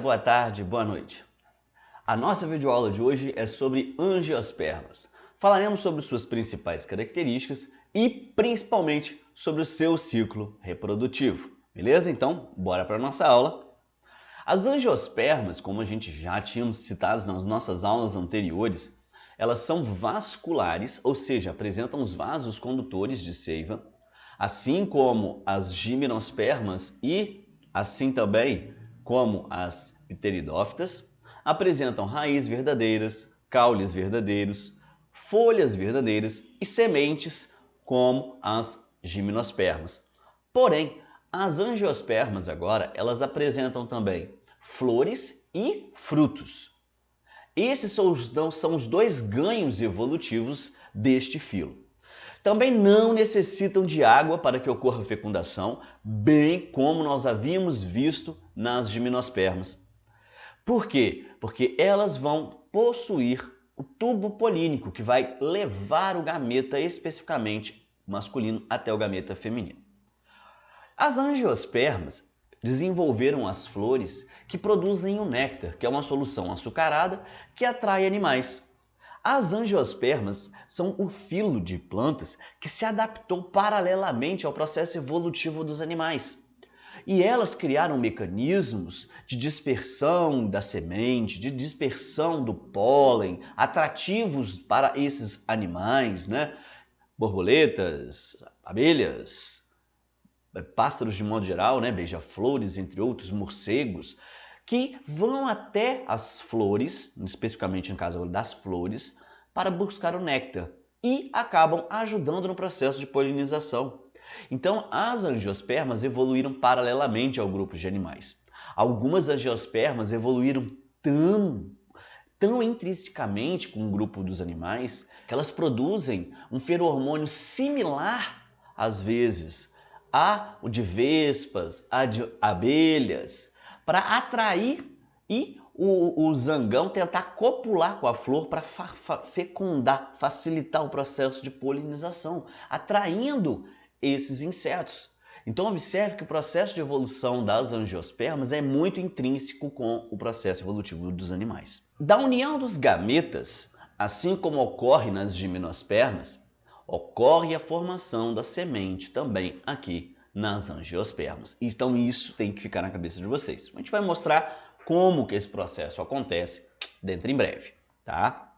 boa tarde, boa noite. A nossa videoaula de hoje é sobre angiospermas. Falaremos sobre suas principais características e principalmente sobre o seu ciclo reprodutivo. Beleza? Então, bora para a nossa aula. As angiospermas, como a gente já tínhamos citado nas nossas aulas anteriores, elas são vasculares, ou seja, apresentam os vasos condutores de seiva, assim como as gimnospermas e assim também como as pteridófitas, apresentam raízes verdadeiras, caules verdadeiros, folhas verdadeiras e sementes como as gimnospermas. Porém, as angiospermas agora, elas apresentam também flores e frutos. Esses são os dois ganhos evolutivos deste filo. Também não necessitam de água para que ocorra a fecundação, bem como nós havíamos visto nas gimnospermas. Por quê? Porque elas vão possuir o tubo polínico, que vai levar o gameta especificamente masculino até o gameta feminino. As angiospermas desenvolveram as flores que produzem o néctar, que é uma solução açucarada que atrai animais. As angiospermas são o filo de plantas que se adaptou paralelamente ao processo evolutivo dos animais. E elas criaram mecanismos de dispersão da semente, de dispersão do pólen, atrativos para esses animais, né? Borboletas, abelhas, pássaros de modo geral, né? Beija-flores, entre outros, morcegos, que vão até as flores, especificamente no caso das flores, para buscar o néctar e acabam ajudando no processo de polinização. Então, as angiospermas evoluíram paralelamente ao grupo de animais. Algumas angiospermas evoluíram tão intrinsecamente com o grupo dos animais que elas produzem um feromônio similar, às vezes, o de vespas, a de abelhas, para atrair e o zangão tentar copular com a flor para fecundar, facilitar o processo de polinização, atraindo esses insetos. Então observe que o processo de evolução das angiospermas é muito intrínseco com o processo evolutivo dos animais. Da união dos gametas, assim como ocorre nas gimnospermas, ocorre a formação da semente também aqui nas angiospermas. Então isso tem que ficar na cabeça de vocês. A gente vai mostrar como que esse processo acontece dentro em breve, tá?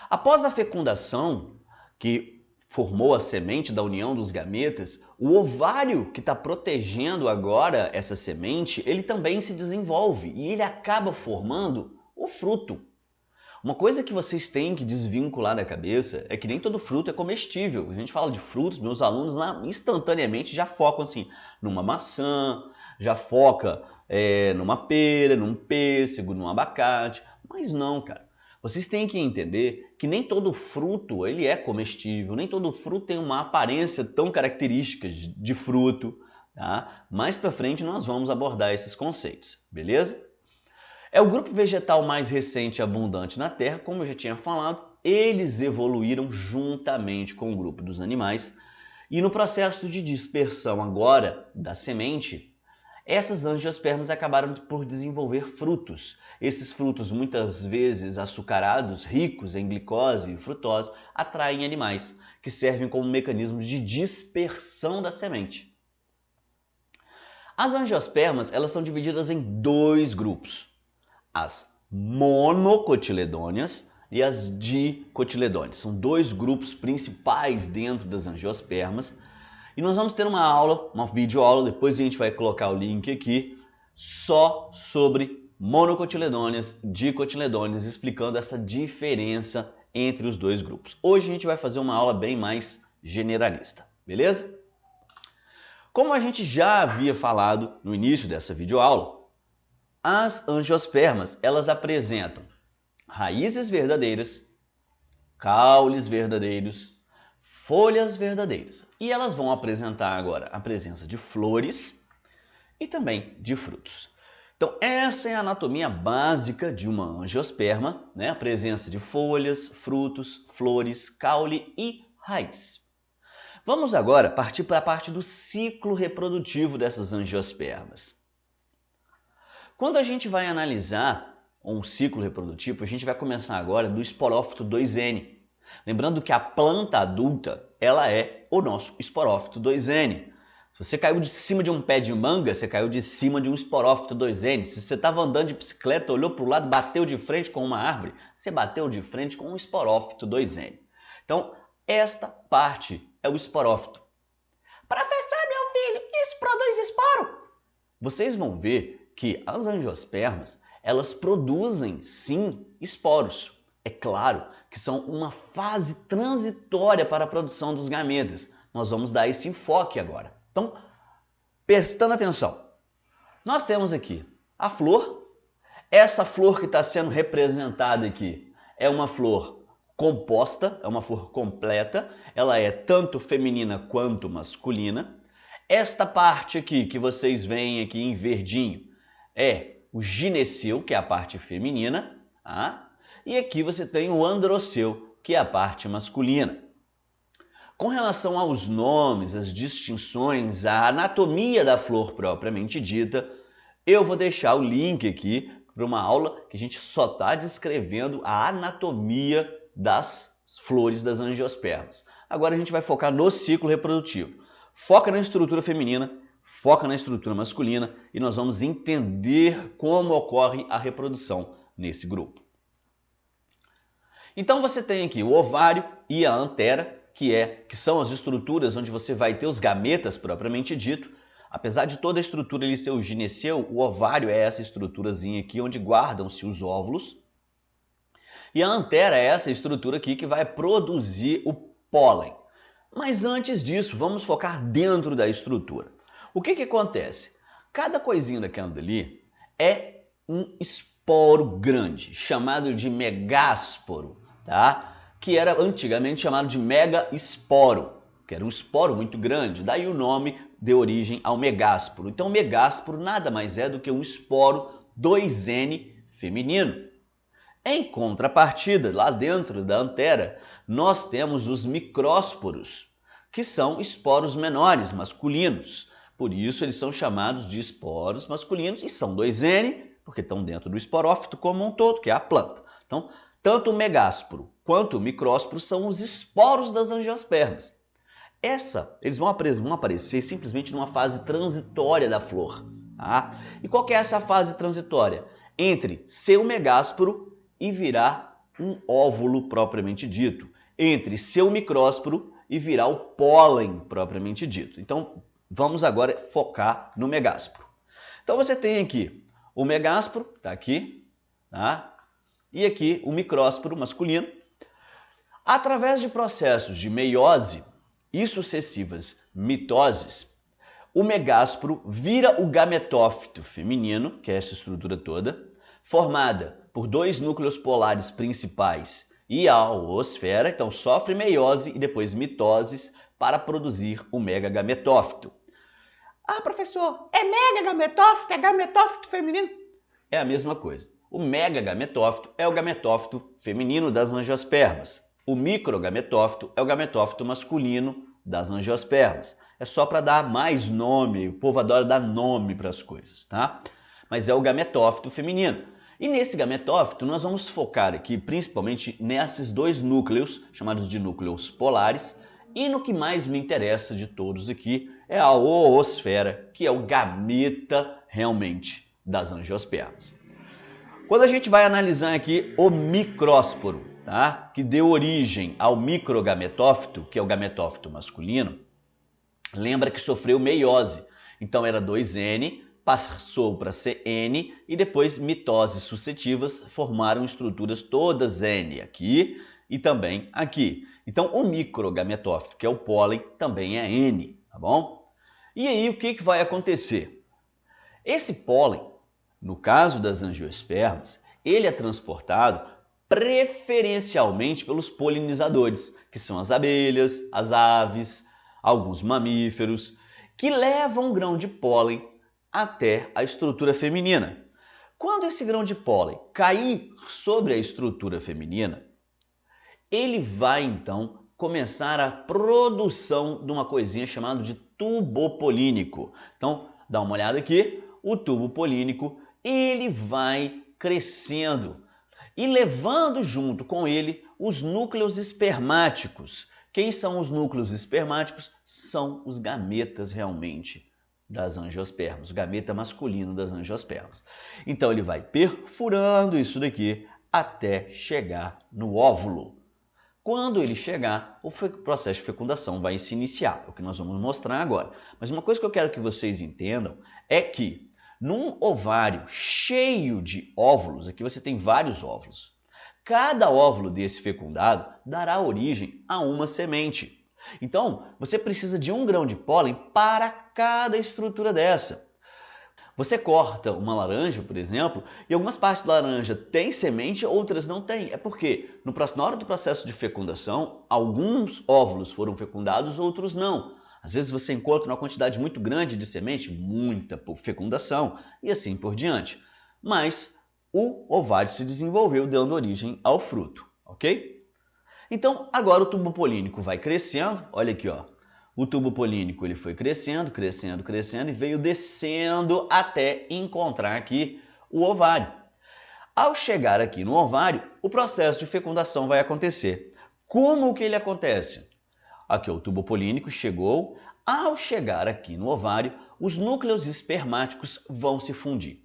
Após a fecundação, que formou a semente da união dos gametas, o ovário que está protegendo agora essa semente, ele também se desenvolve e ele acaba formando o fruto. Uma coisa que vocês têm que desvincular da cabeça é que nem todo fruto é comestível. A gente fala de frutos, meus alunos lá instantaneamente já focam assim numa maçã, já foca numa pera, num pêssego, num abacate, mas não, cara. Vocês têm que entender que nem todo fruto ele é comestível, nem todo fruto tem uma aparência tão característica de fruto, tá? Mais para frente nós vamos abordar esses conceitos, beleza? É o grupo vegetal mais recente e abundante na Terra, como eu já tinha falado, eles evoluíram juntamente com o grupo dos animais e no processo de dispersão agora da semente, essas angiospermas acabaram por desenvolver frutos. Esses frutos, muitas vezes açucarados, ricos em glicose e frutose, atraem animais, que servem como mecanismo de dispersão da semente. As angiospermas, elas são divididas em dois grupos: as monocotiledôneas e as dicotiledôneas. São dois grupos principais dentro das angiospermas. E nós vamos ter uma aula, uma videoaula, depois a gente vai colocar o link aqui, só sobre monocotiledôneas, dicotiledôneas, explicando essa diferença entre os dois grupos. Hoje a gente vai fazer uma aula bem mais generalista, beleza? Como a gente já havia falado no início dessa videoaula, as angiospermas, elas apresentam raízes verdadeiras, caules verdadeiros, folhas verdadeiras. E elas vão apresentar agora a presença de flores e também de frutos. Então essa é a anatomia básica de uma angiosperma, né? A presença de folhas, frutos, flores, caule e raiz. Vamos agora partir para a parte do ciclo reprodutivo dessas angiospermas. Quando a gente vai analisar um ciclo reprodutivo, a gente vai começar agora do esporófito 2N. Lembrando que a planta adulta, ela é o nosso esporófito 2N. Se você caiu de cima de um pé de manga, você caiu de cima de um esporófito 2N. Se você estava andando de bicicleta, olhou para o lado, bateu de frente com uma árvore, você bateu de frente com um esporófito 2N. Então, esta parte é o esporófito. Professor, meu filho, isso produz esporo? Vocês vão ver que as angiospermas, elas produzem sim esporos. É claro que são uma fase transitória para a produção dos gametas. Nós vamos dar esse enfoque agora. Então, prestando atenção, nós temos aqui a flor. Essa flor que está sendo representada aqui é uma flor composta, é uma flor completa. Ela é tanto feminina quanto masculina. Esta parte aqui que vocês veem aqui em verdinho é o gineceu, que é a parte feminina, tá? E aqui você tem o androceu, que é a parte masculina. Com relação aos nomes, as distinções, a anatomia da flor propriamente dita, eu vou deixar o link aqui para uma aula que a gente só está descrevendo a anatomia das flores das angiospermas. Agora a gente vai focar no ciclo reprodutivo. Foca na estrutura feminina, foca na estrutura masculina e nós vamos entender como ocorre a reprodução nesse grupo. Então você tem aqui o ovário e a antera, que são as estruturas onde você vai ter os gametas propriamente dito. Apesar de toda a estrutura ele ser o gineceu, o ovário é essa estruturazinha aqui onde guardam-se os óvulos. E a antera é essa estrutura aqui que vai produzir o pólen. Mas antes disso, vamos focar dentro da estrutura. O que acontece? Cada coisinha daquela ali é um esporo grande, chamado de megásporo, tá? Que era antigamente chamado de megaesporo, que era um esporo muito grande, daí o nome deu origem ao megásporo. Então o megásporo nada mais é do que um esporo 2N feminino. Em contrapartida, lá dentro da antera, nós temos os micrósporos, que são esporos menores, masculinos. Por isso eles são chamados de esporos masculinos e são 2N, porque estão dentro do esporófito como um todo, que é a planta. Então, tanto o megásporo quanto o micrósporo são os esporos das angiospermas. Eles vão aparecer simplesmente numa fase transitória da flor. Tá? E qual que é essa fase transitória? Entre ser o megásporo e virar um óvulo propriamente dito. Entre ser o micrósporo e virar o pólen propriamente dito. Então, vamos agora focar no megásporo. Então, você tem aqui o megásporo, está aqui, tá? E aqui o micrósporo masculino. Através de processos de meiose e sucessivas mitoses, o megásporo vira o gametófito feminino, que é essa estrutura toda, formada por dois núcleos polares principais e a oosfera, então sofre meiose e depois mitoses para produzir o megagametófito. Ah, professor, é megagametófito? É gametófito feminino? É a mesma coisa. O megagametófito é o gametófito feminino das angiospermas. O microgametófito é o gametófito masculino das angiospermas. É só para dar mais nome, o povo adora dar nome para as coisas, tá? Mas é o gametófito feminino. E nesse gametófito nós vamos focar aqui principalmente nesses dois núcleos, chamados de núcleos polares, e no que mais me interessa de todos aqui é a oosfera, que é o gameta realmente das angiospermas. Quando a gente vai analisar aqui o micrósporo, tá? Que deu origem ao microgametófito, que é o gametófito masculino, lembra que sofreu meiose. Então era 2N, passou para CN e depois mitoses sucessivas formaram estruturas todas N aqui e também aqui. Então o microgametófito, que é o pólen, também é N, tá bom? E aí o que vai acontecer? Esse pólen, no caso das angiospermas, ele é transportado preferencialmente pelos polinizadores, que são as abelhas, as aves, alguns mamíferos, que levam um grão de pólen até a estrutura feminina. Quando esse grão de pólen cair sobre a estrutura feminina, ele vai então começar a produção de uma coisinha chamada de tubo polínico. Então, dá uma olhada aqui, o tubo polínico ele vai crescendo e levando junto com ele os núcleos espermáticos. Quem são os núcleos espermáticos? São os gametas realmente das angiospermas, o gameta masculino das angiospermas. Então ele vai perfurando isso daqui até chegar no óvulo. Quando ele chegar, o processo de fecundação vai se iniciar, é o que nós vamos mostrar agora. Mas uma coisa que eu quero que vocês entendam é que num ovário cheio de óvulos, aqui você tem vários óvulos, cada óvulo desse fecundado dará origem a uma semente. Então, você precisa de 1 grão de pólen para cada estrutura dessa. Você corta uma laranja, por exemplo, e algumas partes da laranja têm semente, outras não têm. É porque na hora do processo de fecundação, alguns óvulos foram fecundados, outros não. Às vezes você encontra uma quantidade muito grande de semente, muita fecundação e assim por diante. Mas o ovário se desenvolveu dando origem ao fruto, ok? Então agora o tubo polínico vai crescendo, olha aqui, ó. O tubo polínico ele foi crescendo, crescendo, crescendo e veio descendo até encontrar aqui o ovário. Ao chegar aqui no ovário, o processo de fecundação vai acontecer. Como que ele acontece? Aqui o tubo polínico chegou. Ao chegar aqui no ovário, os núcleos espermáticos vão se fundir.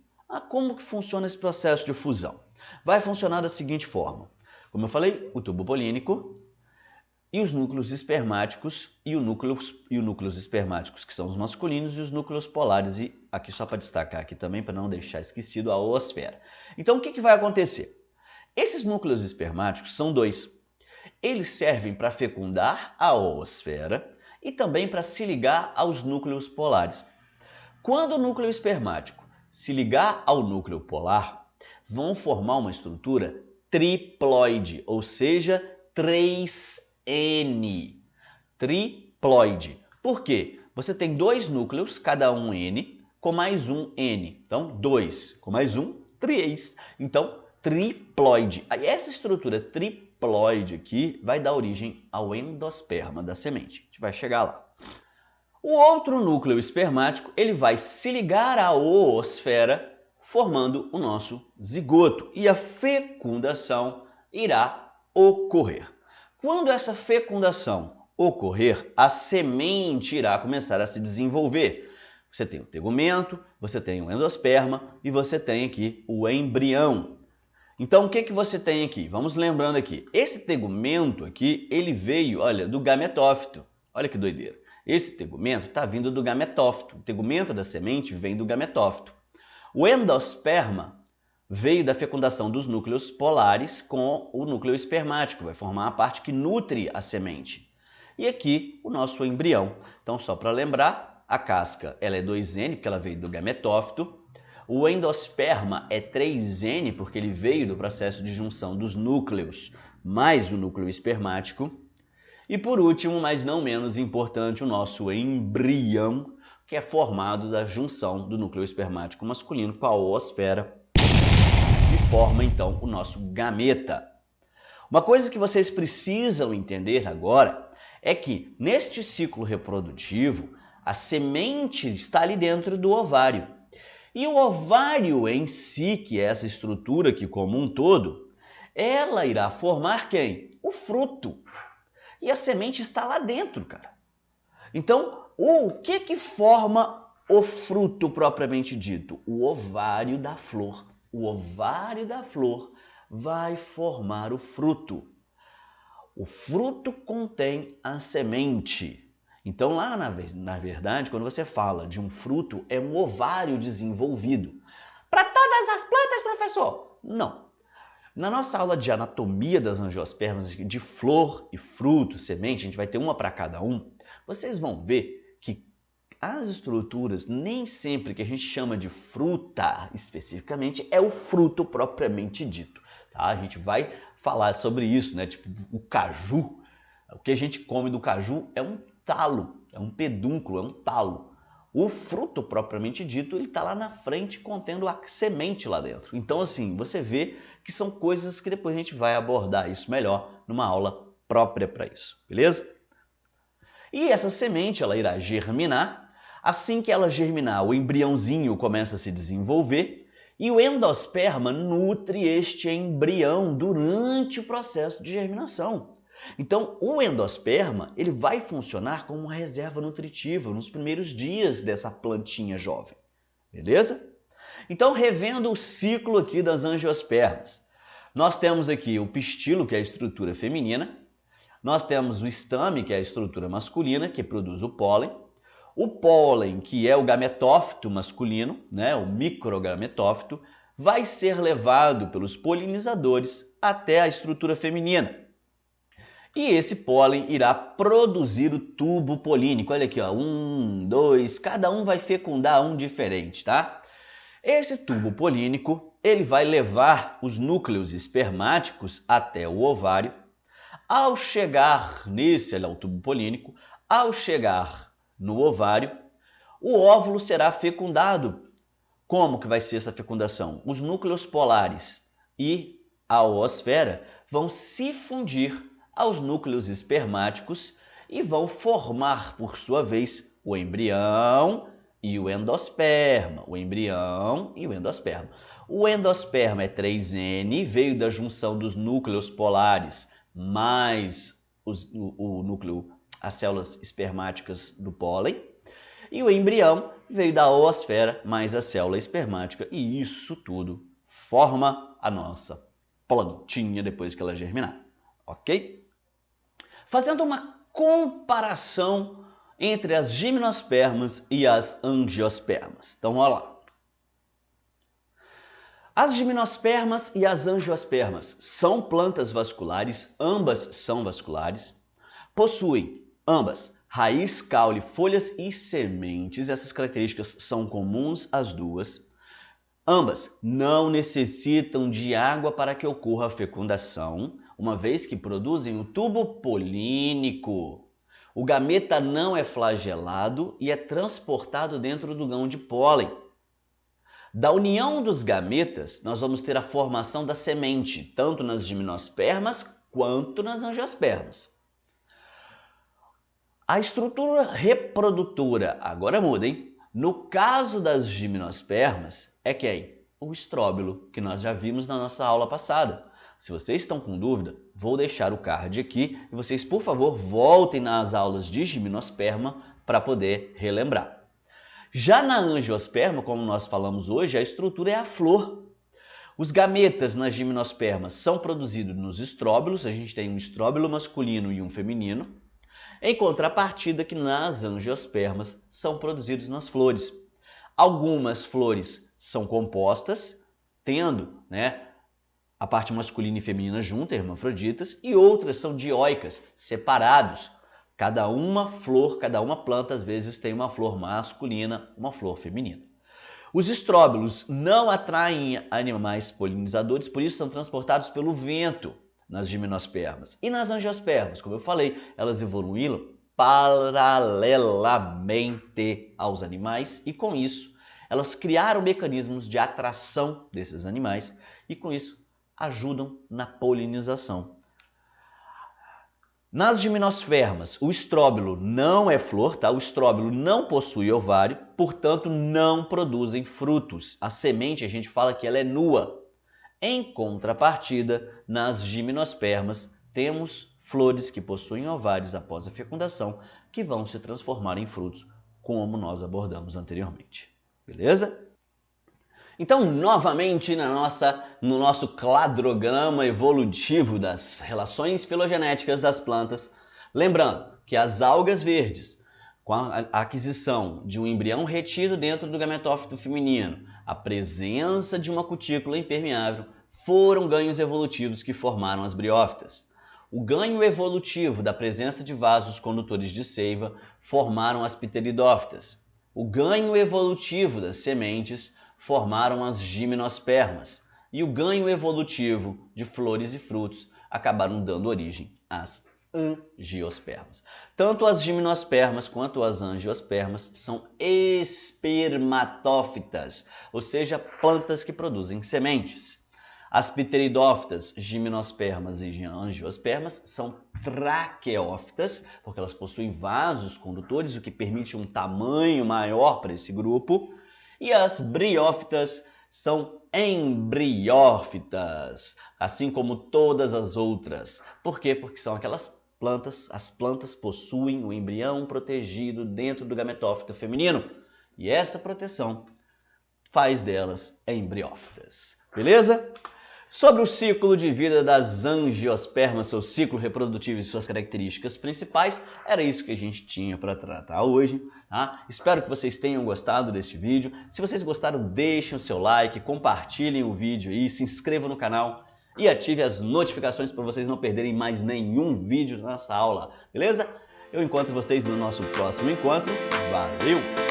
Como que funciona esse processo de fusão? Vai funcionar da seguinte forma. Como eu falei, o tubo polínico e os núcleos espermáticos e os núcleos espermáticos, que são os masculinos, e os núcleos polares, e aqui só para destacar aqui também, para não deixar esquecido, a oosfera. Então o que vai acontecer? Esses núcleos espermáticos são 2. Eles servem para fecundar a oosfera e também para se ligar aos núcleos polares. Quando o núcleo espermático se ligar ao núcleo polar, vão formar uma estrutura triploide, ou seja, 3N. Triploide. Por quê? Você tem 2 núcleos, cada um N, com mais um N. Então, 2 com mais 1, 3. Então, triploide. Aí essa estrutura triploide aqui vai dar origem ao endosperma da semente. A gente vai chegar lá. O outro núcleo espermático ele vai se ligar à oosfera, formando o nosso zigoto. E a fecundação irá ocorrer. Quando essa fecundação ocorrer, a semente irá começar a se desenvolver. Você tem o tegumento, você tem o endosperma e você tem aqui o embrião. Então, o que você tem aqui? Vamos lembrando aqui. Esse tegumento aqui, ele veio, olha, do gametófito. Olha que doideira. Esse tegumento está vindo do gametófito. O tegumento da semente vem do gametófito. O endosperma veio da fecundação dos núcleos polares com o núcleo espermático. Vai formar a parte que nutre a semente. E aqui o nosso embrião. Então, só para lembrar, a casca ela é 2N, porque ela veio do gametófito. O endosperma é 3N, porque ele veio do processo de junção dos núcleos mais o núcleo espermático. E por último, mas não menos importante, o nosso embrião, que é formado da junção do núcleo espermático masculino com a oosfera e forma então o nosso gameta. Uma coisa que vocês precisam entender agora é que neste ciclo reprodutivo, a semente está ali dentro do ovário. E o ovário em si, que é essa estrutura aqui como um todo, ela irá formar quem? O fruto. E a semente está lá dentro, cara. Então, o que forma o fruto propriamente dito? O ovário da flor. O ovário da flor vai formar o fruto. O fruto contém a semente. Então, lá na verdade, quando você fala de um fruto, é um ovário desenvolvido. Para todas as plantas, professor? Não. Na nossa aula de anatomia das angiospermas, de flor e fruto, semente, a gente vai ter uma para cada um, vocês vão ver que as estruturas, nem sempre que a gente chama de fruta especificamente, é o fruto propriamente dito. Tá? A gente vai falar sobre isso, né? Tipo o caju. O que a gente come do caju é um talo, é um pedúnculo, é um talo. O fruto propriamente dito, ele está lá na frente contendo a semente lá dentro. Então assim, você vê que são coisas que depois a gente vai abordar isso melhor numa aula própria para isso, beleza? E essa semente, ela irá germinar. Assim que ela germinar, o embriãozinho começa a se desenvolver E o endosperma nutre este embrião durante o processo de germinação. Então, o endosperma ele vai funcionar como uma reserva nutritiva nos primeiros dias dessa plantinha jovem, beleza? Então, revendo o ciclo aqui das angiospermas, nós temos aqui o pistilo, que é a estrutura feminina, nós temos o estame, que é a estrutura masculina, que produz o pólen, que é o gametófito masculino, né, o microgametófito, vai ser levado pelos polinizadores até a estrutura feminina. E esse pólen irá produzir o tubo polínico. Olha aqui, ó, 1, 2, cada um vai fecundar um diferente, tá? Esse tubo polínico, ele vai levar os núcleos espermáticos até o ovário. Ao chegar nesse, olha, o tubo polínico, ao chegar no ovário, o óvulo será fecundado. Como que vai ser essa fecundação? Os núcleos polares e a oosfera vão se fundir aos núcleos espermáticos e vão formar, por sua vez, o embrião e o endosperma. O embrião e o endosperma. O endosperma é 3N, veio da junção dos núcleos polares mais o núcleo, as células espermáticas do pólen. E o embrião veio da oosfera mais a célula espermática. E isso tudo forma a nossa plantinha depois que ela germinar. Ok? Fazendo uma comparação entre as gimnospermas e as angiospermas. Então, olha lá. As gimnospermas e as angiospermas são plantas vasculares, ambas são vasculares, possuem ambas raiz, caule, folhas e sementes. Essas características são comuns às duas. Ambas não necessitam de água para que ocorra a fecundação, uma vez que produzem o tubo polínico. O gameta não é flagelado e é transportado dentro do gão de pólen. Da união dos gametas, nós vamos ter a formação da semente, tanto nas gimnospermas quanto nas angiospermas. A estrutura reprodutora, agora muda, hein? No caso das gimnospermas, é quem? O estróbilo, que nós já vimos na nossa aula passada. Se vocês estão com dúvida, vou deixar o card aqui e vocês, por favor, voltem nas aulas de gimnosperma para poder relembrar. Já na angiosperma, como nós falamos hoje, a estrutura é a flor. Os gametas nas gimnospermas são produzidos nos estróbilos, a gente tem um estróbilo masculino e um feminino, em contrapartida que nas angiospermas são produzidos nas flores. Algumas flores são compostas, tendo, a parte masculina e feminina junta, hermafroditas, e outras são dioicas, separados. Cada uma flor, cada uma planta, às vezes, tem uma flor masculina, uma flor feminina. Os estróbilos não atraem animais polinizadores, por isso são transportados pelo vento nas gimnospermas. E nas angiospermas, como eu falei, elas evoluíram paralelamente aos animais e, com isso, elas criaram mecanismos de atração desses animais e, com isso, ajudam na polinização. Nas gimnospermas, o estróbilo não é flor, tá? O estróbilo não possui ovário, portanto, não produzem frutos. A semente, a gente fala que ela é nua. Em contrapartida, nas gimnospermas, temos flores que possuem ovários após a fecundação, que vão se transformar em frutos, como nós abordamos anteriormente. Beleza? Então, novamente, no nosso cladograma evolutivo das relações filogenéticas das plantas, lembrando que as algas verdes, com a aquisição de um embrião retido dentro do gametófito feminino, a presença de uma cutícula impermeável, foram ganhos evolutivos que formaram as briófitas. O ganho evolutivo da presença de vasos condutores de seiva formaram as pteridófitas. O ganho evolutivo das sementes formaram as gimnospermas, e o ganho evolutivo de flores e frutos acabaram dando origem às angiospermas. Tanto as gimnospermas quanto as angiospermas são espermatófitas, ou seja, plantas que produzem sementes. As pteridófitas, gimnospermas e angiospermas são traqueófitas, porque elas possuem vasos condutores, o que permite um tamanho maior para esse grupo. E as briófitas são embriófitas, assim como todas as outras. Por quê? Porque são aquelas plantas, as plantas possuem o embrião protegido dentro do gametófito feminino. E essa proteção faz delas embriófitas. Beleza? Sobre o ciclo de vida das angiospermas, seu ciclo reprodutivo e suas características principais, era isso que a gente tinha para tratar hoje. Tá? Espero que vocês tenham gostado deste vídeo. Se vocês gostaram, deixem o seu like, compartilhem o vídeo aí, se inscrevam no canal e ative as notificações para vocês não perderem mais nenhum vídeo da nossa aula, beleza? Eu encontro vocês no nosso próximo encontro. Valeu!